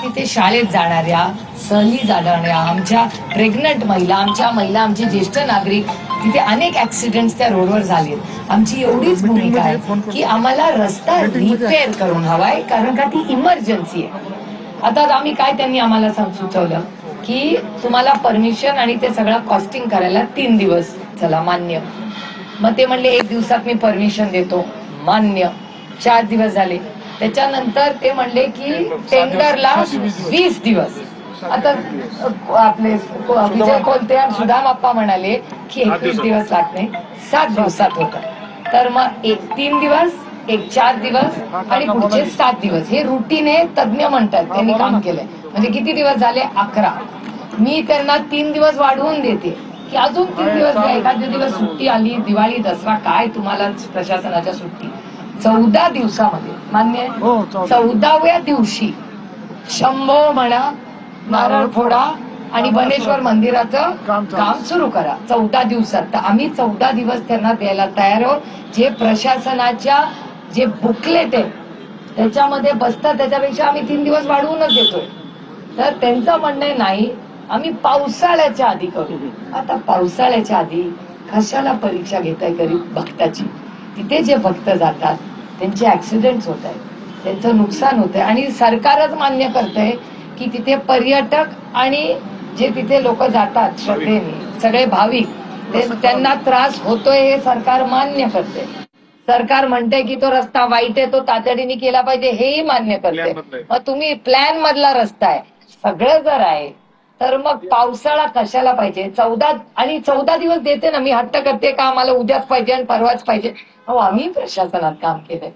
तिथे शाळेत जाणाऱ्या, सहली जाणाऱ्या, आमच्या प्रेग्नंट महिला, आमचे ज्येष्ठ नागरिक, तिथे अनेक ऍक्सिडेंट्स त्या रोडवर झालेत. आमची एवढीच भूमिका आहे की आम्हाला रस्ता रिपेअर करून हवाय, कारण का ती इमर्जन्सी आहे. आता आम्ही काय, त्यांनी आम्हाला सुचवलं की तुम्हाला परमिशन आणि ते सगळं कॉस्टिंग करायला 3 दिवस. चला मान्य. मग ते म्हणले 1 दिवसात मी परमिशन देतो. मान्य. 4 दिवस झाले. त्याच्यानंतर ते म्हणले की टेंडरला 20 दिवस. आता आपले विजय कोलते आणि सुदाम आप्पा म्हणाले की 21 दिवस लागत नाही, 7 दिवसात होतं. तर मग 3 दिवस, 4 दिवस आणि पुढचे 7 दिवस हे रुटीन आहे. तज्ञ म्हणतात त्यांनी काम केलंय. म्हणजे किती दिवस झाले? 11. मी त्यांना 3 दिवस वाढवून देते की अजून 3 दिवस घ्या. एखाद्या दिवस सुट्टी आली, दिवाळी, दसरा, काय तुम्हाला प्रशासनाच्या सुट्टी. 14 दिवसामध्ये मान्य. 14व्या दिवशी शंभो म्हणा, नारळ फोडा आणि बनेश्वर मंदिराचं काम सुरू करा 14 दिवसात. तर आम्ही 14 दिवस त्यांना द्यायला तयार आहोत. जे प्रशासनाच्या जे बुकलेट आहे त्याच्यामध्ये बसतात, त्याच्यापेक्षा आम्ही 3 दिवस वाढवूनच देतोय. तर त्यांचं म्हणणं नाही, आम्ही पावसाळ्याच्या आधी करू. आता पावसाळ्याच्या आधी कशाला परीक्षा घेताय गरीब भक्ताची? तिथे जे भक्त जातात त्यांचे ऍक्सिडेंट होत आहेत, त्यांचं नुकसान होत आहे आणि सरकारच मान्य करतंय की तिथे पर्यटक आणि जे तिथे लोक जातात श्रद्धेने, सगळे भाविक, त्यांना त्रास होतोय हे सरकार मान्य करते. सरकार म्हणते की तो रस्ता वाईट आहे, तो तातडीने केला पाहिजे, हेही मान्य करते. मग तुम्ही प्लॅन मधला रस्ता आहे सगळं जर आहे, तर मग पावसाळा कशाला पाहिजे? 14 दिवस देते ना. मी हट्ट करते का आम्हाला उद्याच पाहिजे आणि परवाच पाहिजे? अहो, आम्ही प्रशासनात काम केलंय.